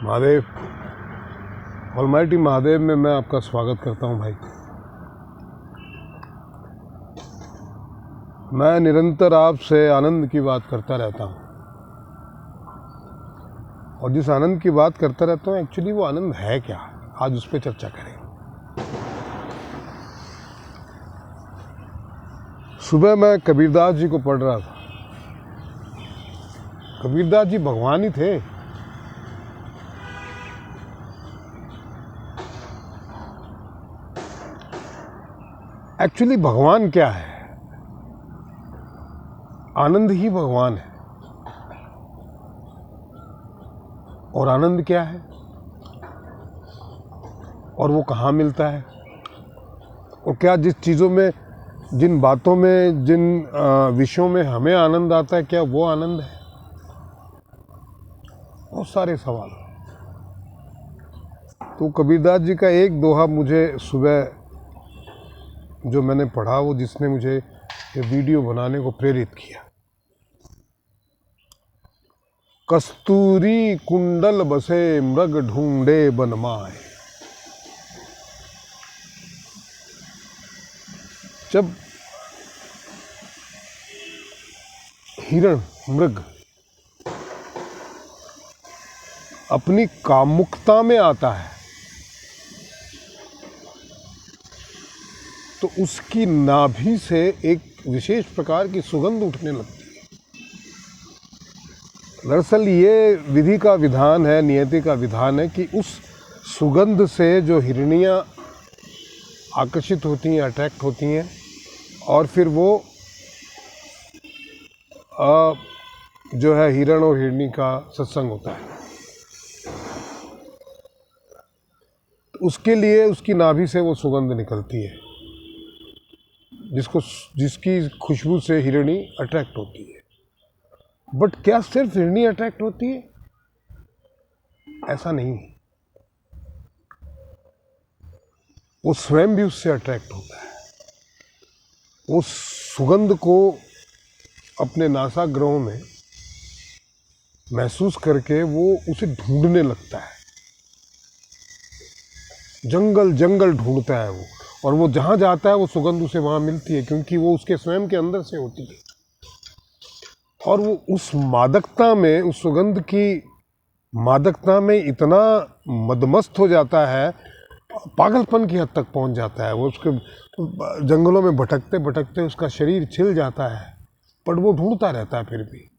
Mahadev, almighty Mahadev में मैं आपका स्वागत करता हूं भाई। मैं निरंतर आपसे आनंद की बात करता रहता हूं, और जिस आनंद की बात करता रहता हूं एक्चुअली वो आनंद है क्या, आज उस पर चर्चा करें। सुबह मैं कबीरदास जी को पढ़ रहा था। कबीरदास जी भगवान ही थे। एक्चुअली भगवान क्या है? आनंद ही भगवान है। और आनंद क्या है और वो कहाँ मिलता है? और क्या जिस चीज़ों में, जिन बातों में, जिन विषयों में हमें आनंद आता है, क्या वो आनंद है? बहुत सारे सवाल। तो कबीरदास जी का एक दोहा मुझे सुबह जो मैंने पढ़ा, वो जिसने मुझे ये वीडियो बनाने को प्रेरित किया। कस्तूरी कुंडल बसे मृग ढूंढे बनमाए। जब हिरण, मृग अपनी कामुकता में आता है तो उसकी नाभि से एक विशेष प्रकार की सुगंध उठने लगती है। दरअसल ये विधि का विधान है, नियति का विधान है कि उस सुगंध से जो हिरनियाँ आकर्षित होती हैं, अट्रैक्ट होती हैं, और फिर वो जो है हिरण और हिरनी का सत्संग होता है। तो उसके लिए उसकी नाभि से वो सुगंध निकलती है जिसकी खुशबू से हिरणी अट्रैक्ट होती है। बट क्या सिर्फ हिरणी अट्रैक्ट होती है? ऐसा नहीं है। वो स्वयं भी उससे अट्रैक्ट होता है। वो सुगंध को अपने नासाग्रहों में महसूस करके वो उसे ढूंढने लगता है। जंगल जंगल ढूंढता है वो, और वो जहाँ जाता है वो सुगंध उसे वहाँ मिलती है, क्योंकि वो उसके स्वयं के अंदर से होती है। और वो उस मादकता में, उस सुगंध की मादकता में इतना मदमस्त हो जाता है, पागलपन की हद तक पहुँच जाता है। वो उसके जंगलों में भटकते भटकते उसका शरीर छिल जाता है, पर वो ढूंढता रहता है फिर भी।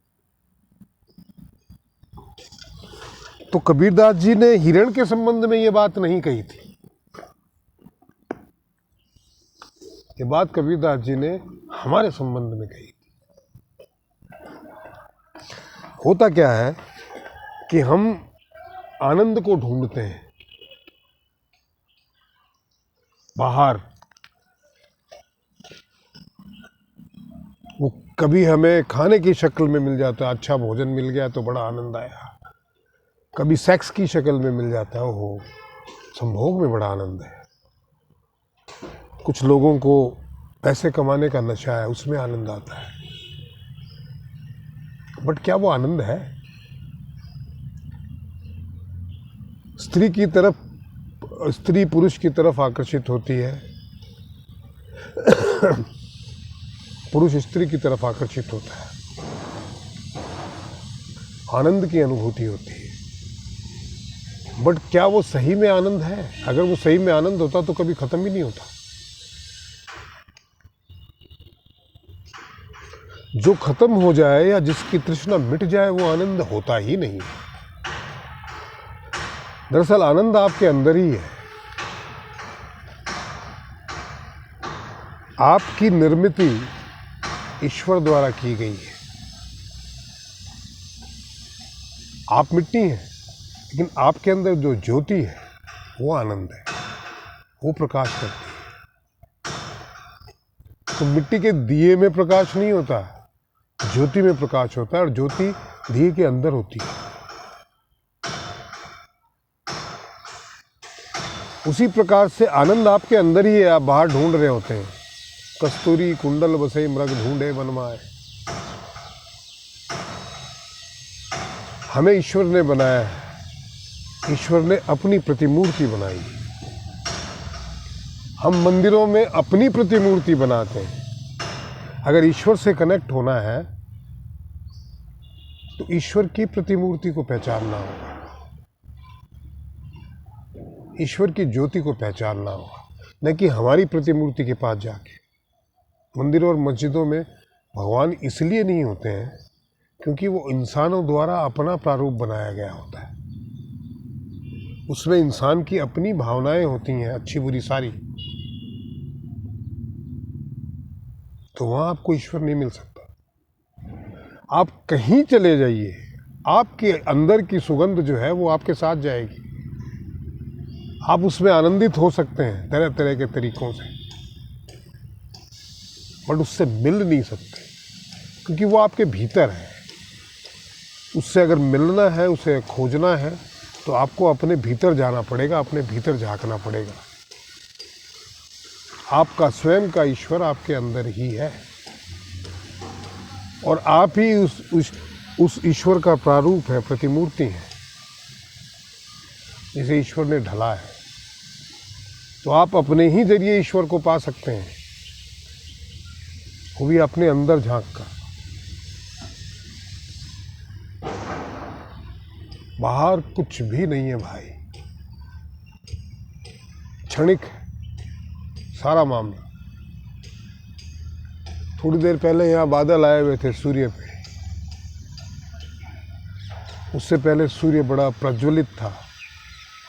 तो कबीरदास जी ने हिरण के संबंध में ये बात नहीं कही थी। ये बात कबीरदास जी ने हमारे संबंध में कही थी। होता क्या है कि हम आनंद को ढूंढते हैं बाहर। वो कभी हमें खाने की शक्ल में मिल जाता है, अच्छा भोजन मिल गया तो बड़ा आनंद आया। कभी सेक्स की शक्ल में मिल जाता है, ओहो संभोग में बड़ा आनंद है। कुछ लोगों को पैसे कमाने का नशा है, उसमें आनंद आता है। बट क्या वो आनंद है? स्त्री की तरफ, स्त्री पुरुष की तरफ आकर्षित होती है, पुरुष स्त्री की तरफ आकर्षित होता है, आनंद की अनुभूति होती है। बट क्या वो सही में आनंद है? अगर वो सही में आनंद होता तो कभी खत्म ही नहीं होता। जो खत्म हो जाए या जिसकी तृष्णा मिट जाए, वो आनंद होता ही नहीं। दरअसल आनंद आपके अंदर ही है। आपकी निर्मिति ईश्वर द्वारा की गई है। आप मिट्टी हैं, लेकिन आपके अंदर जो ज्योति है वो आनंद है, वो प्रकाश करती है। तो मिट्टी के दिए में प्रकाश नहीं होता, ज्योति में प्रकाश होता है, और ज्योति दिए के अंदर होती है। उसी प्रकार से आनंद आपके अंदर ही है, आप बाहर ढूंढ रहे होते हैं। कस्तूरी कुंडल बसे मृग ढूंढे बनमाए। हमें ईश्वर ने बनाया है, ईश्वर ने अपनी प्रतिमूर्ति बनाई। हम मंदिरों में अपनी प्रतिमूर्ति बनाते हैं। अगर ईश्वर से कनेक्ट होना है तो ईश्वर की प्रतिमूर्ति को पहचानना होगा, ईश्वर की ज्योति को पहचानना होगा, न कि हमारी प्रतिमूर्ति के पास जाके। मंदिरों और मस्जिदों में भगवान इसलिए नहीं होते हैं क्योंकि वो इंसानों द्वारा अपना प्रारूप बनाया गया होता है। उसमें इंसान की अपनी भावनाएं होती हैं, अच्छी बुरी सारी। तो वहाँ आपको ईश्वर नहीं मिल सकता। आप कहीं चले जाइए, आपके अंदर की सुगंध जो है वो आपके साथ जाएगी। आप उसमें आनंदित हो सकते हैं तरह तरह के तरीकों से, बट उससे मिल नहीं सकते क्योंकि वो आपके भीतर है। उससे अगर मिलना है, उसे खोजना है, तो आपको अपने भीतर जाना पड़ेगा, अपने भीतर झांकना पड़ेगा। आपका स्वयं का ईश्वर आपके अंदर ही है और आप ही उस ईश्वर का प्रारूप है, प्रतिमूर्ति है जिसे ईश्वर ने ढला है। तो आप अपने ही जरिए ईश्वर को पा सकते हैं, वो भी अपने अंदर झांक कर। बाहर कुछ भी नहीं है भाई, क्षणिक है सारा मामला। थोड़ी देर पहले यहाँ बादल आए हुए थे सूर्य पे, उससे पहले सूर्य बड़ा प्रज्वलित था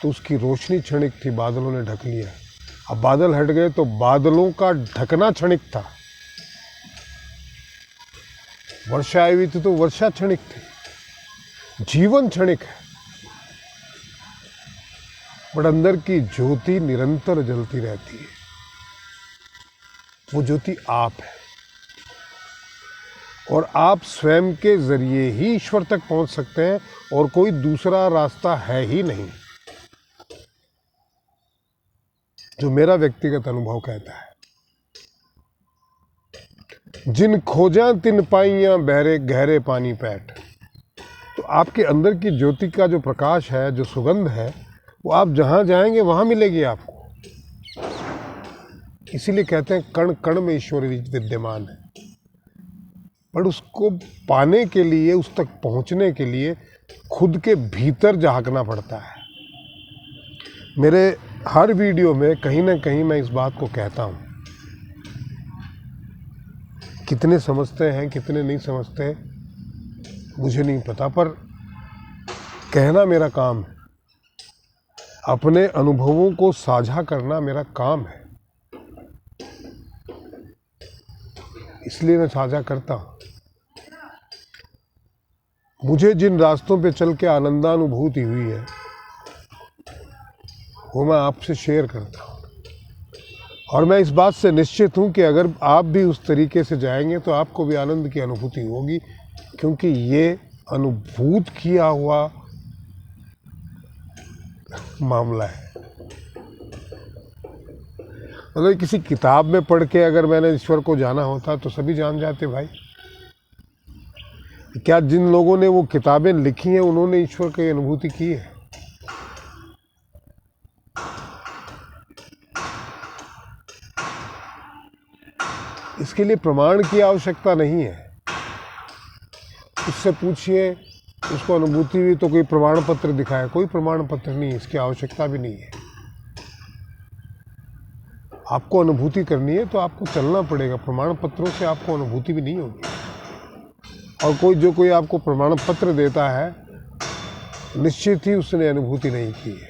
तो उसकी रोशनी क्षणिक थी, बादलों ने ढक लिया। अब बादल हट गए तो बादलों का ढकना क्षणिक था। वर्षा आई हुई थी तो वर्षा क्षणिक थी। जीवन क्षणिक है, बट अंदर की ज्योति निरंतर जलती रहती है। वो ज्योति आप है और आप स्वयं के जरिए ही ईश्वर तक पहुंच सकते हैं और कोई दूसरा रास्ता है ही नहीं, जो मेरा व्यक्तिगत अनुभव कहता है। जिन खोजा तिन पाइयां बहरे गहरे पानी पैठ। तो आपके अंदर की ज्योति का जो प्रकाश है, जो सुगंध है, वो आप जहां जाएंगे वहां मिलेगी आपको। इसीलिए कहते हैं कण कण में ईश्वर विद्यमान है। पर उसको पाने के लिए, उस तक पहुंचने के लिए खुद के भीतर झांकना पड़ता है। मेरे हर वीडियो में कहीं ना कहीं मैं इस बात को कहता हूँ। कितने समझते हैं, कितने नहीं समझते मुझे नहीं पता, पर कहना मेरा काम है। अपने अनुभवों को साझा करना मेरा काम है, इसलिए मैं साझा करता हूँ। मुझे जिन रास्तों पे चल के आनंदानुभूति हुई है वो मैं आपसे शेयर करता हूँ। और मैं इस बात से निश्चित हूँ कि अगर आप भी उस तरीके से जाएंगे तो आपको भी आनंद की अनुभूति होगी, क्योंकि ये अनुभूत किया हुआ मामला है। मतलब किसी किताब में पढ़ के अगर मैंने ईश्वर को जाना होता तो सभी जान जाते भाई। क्या जिन लोगों ने वो किताबें लिखी हैं उन्होंने ईश्वर की अनुभूति की है? इसके लिए प्रमाण की आवश्यकता नहीं है। उससे पूछिए, उसको अनुभूति हुई तो कोई प्रमाण पत्र दिखाए, कोई प्रमाण पत्र नहीं, इसकी आवश्यकता भी नहीं है। आपको अनुभूति करनी है तो आपको चलना पड़ेगा, प्रमाण पत्रों से आपको अनुभूति भी नहीं होगी। और कोई आपको प्रमाण पत्र देता है, निश्चित ही उसने अनुभूति नहीं की है।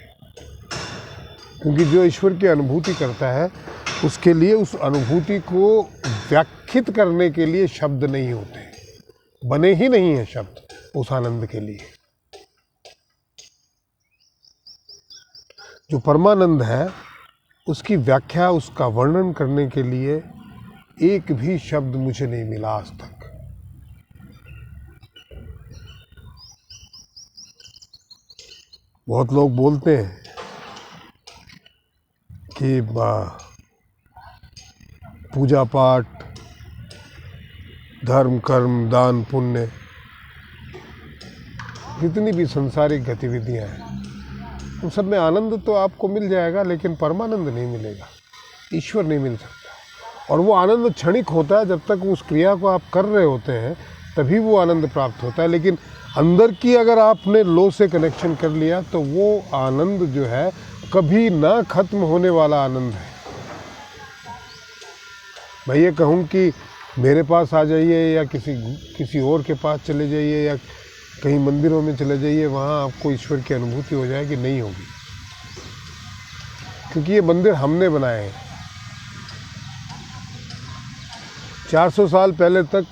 क्योंकि जो ईश्वर की अनुभूति करता है उसके लिए उस अनुभूति को व्याख्यात करने के लिए शब्द नहीं होते, बने ही नहीं है शब्द उस आनंद के लिए। जो परमानंद है उसकी व्याख्या, उसका वर्णन करने के लिए एक भी शब्द मुझे नहीं मिला आज तक। बहुत लोग बोलते हैं कि पूजा पाठ, धर्म कर्म, दान पुण्य, जितनी भी संसारिक गतिविधियां हैं उन सब में आनंद तो आपको मिल जाएगा, लेकिन परमानंद नहीं मिलेगा, ईश्वर नहीं मिल सकता। और वो आनंद क्षणिक होता है, जब तक उस क्रिया को आप कर रहे होते हैं तभी वो आनंद प्राप्त होता है। लेकिन अंदर की अगर आपने लो से कनेक्शन कर लिया तो वो आनंद जो है कभी ना खत्म होने वाला आनंद है। मैं ये कहूँ कि मेरे पास आ जाइए या किसी और के पास चले जाइए या कहीं मंदिरों में चले जाइए, वहाँ आपको ईश्वर की अनुभूति हो जाएगी, नहीं होगी, क्योंकि ये मंदिर हमने बनाए हैं। 400 साल पहले तक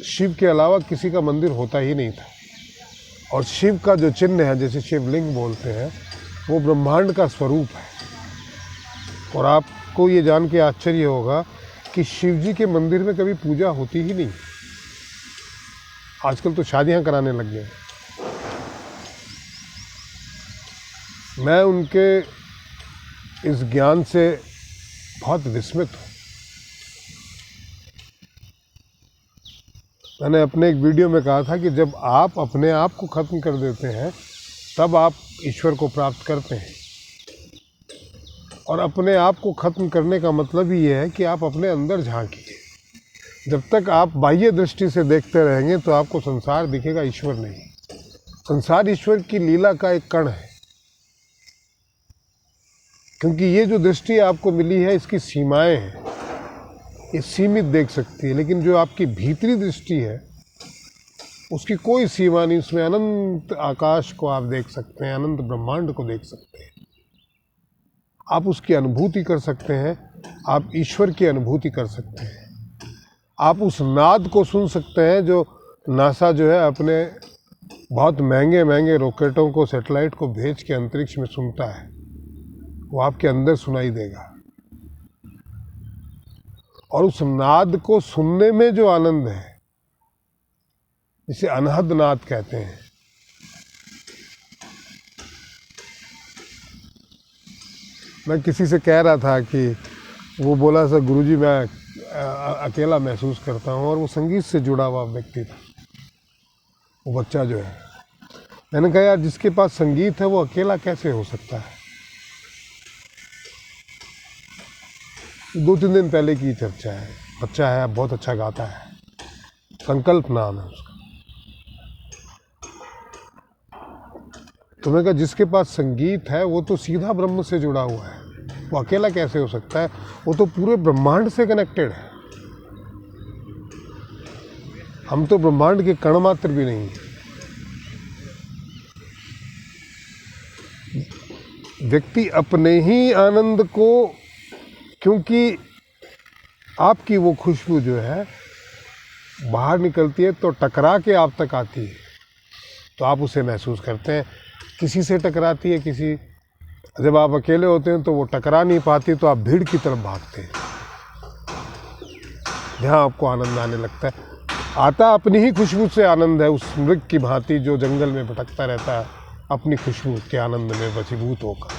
शिव के अलावा किसी का मंदिर होता ही नहीं था। और शिव का जो चिन्ह है, जैसे शिवलिंग बोलते हैं, वो ब्रह्मांड का स्वरूप है। और आपको ये जान के आश्चर्य होगा कि शिव जी के मंदिर में कभी पूजा होती ही नहीं। आजकल तो शादियां कराने लग गए। मैं उनके इस ज्ञान से बहुत विस्मित हूँ। मैंने अपने एक वीडियो में कहा था कि जब आप अपने आप को खत्म कर देते हैं तब आप ईश्वर को प्राप्त करते हैं। और अपने आप को खत्म करने का मतलब ही ये है कि आप अपने अंदर झांकिए। जब तक आप बाह्य दृष्टि से देखते रहेंगे तो आपको संसार दिखेगा, ईश्वर नहीं। संसार ईश्वर की लीला का एक कण है, क्योंकि ये जो दृष्टि आपको मिली है इसकी सीमाएं हैं, ये सीमित देख सकती है। लेकिन जो आपकी भीतरी दृष्टि है उसकी कोई सीमा नहीं, उसमें अनंत आकाश को आप देख सकते हैं, अनंत ब्रह्मांड को देख सकते हैं। आप उसकी अनुभूति कर सकते हैं, आप ईश्वर की अनुभूति कर सकते हैं। आप उस नाद को सुन सकते हैं जो नासा जो है अपने बहुत महंगे महंगे रॉकेटों को, सैटेलाइट को भेज के अंतरिक्ष में सुनता है, वो आपके अंदर सुनाई देगा। और उस नाद को सुनने में जो आनंद है, इसे अनहद नाद कहते हैं। मैं किसी से कह रहा था कि वो बोला सर गुरुजी मैं अकेला महसूस करता हूँ, और वो संगीत से जुड़ा हुआ व्यक्ति था, वो बच्चा जो है। मैंने कहा यार जिसके पास संगीत है वो अकेला कैसे हो सकता है। 2-3 दिन पहले की चर्चा है। बच्चा है, बहुत अच्छा गाता है, संकल्प नाम है उसका। तो मैं कहा जिसके पास संगीत है वो तो सीधा ब्रह्म से जुड़ा हुआ है, वो अकेला कैसे हो सकता है, वो तो पूरे ब्रह्मांड से कनेक्टेड है। हम तो ब्रह्मांड के कण मात्र भी नहीं है। व्यक्ति अपने ही आनंद को, क्योंकि आपकी वो खुशबू जो है बाहर निकलती है तो टकरा के आप तक आती है, तो आप उसे महसूस करते हैं। किसी से टकराती है, किसी, जब आप अकेले होते हैं तो वो टकरा नहीं पाती, तो आप भीड़ की तरफ भागते हैं जहाँ आपको आनंद आने लगता है। आता अपनी ही खुशबू से आनंद है, उस मृग की भांति जो जंगल में भटकता रहता है अपनी खुशबू के आनंद में वशीभूत होकर।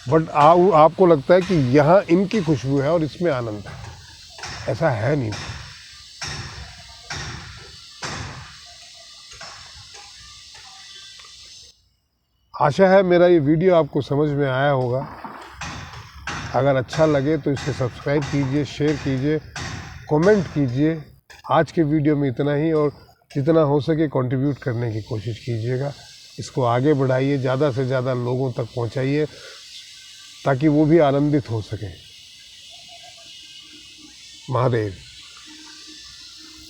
बट आपको लगता है कि यहाँ इनकी खुशबू है और इसमें आनंद है, ऐसा है नहीं। आशा है मेरा ये वीडियो आपको समझ में आया होगा। अगर अच्छा लगे तो इसे सब्सक्राइब कीजिए, शेयर कीजिए, कमेंट कीजिए। आज के वीडियो में इतना ही, और जितना हो सके कंट्रीब्यूट करने की कोशिश कीजिएगा। इसको आगे बढ़ाइए, ज़्यादा से ज़्यादा लोगों तक पहुंचाइए ताकि वो भी आनंदित हो सकें। महादेव।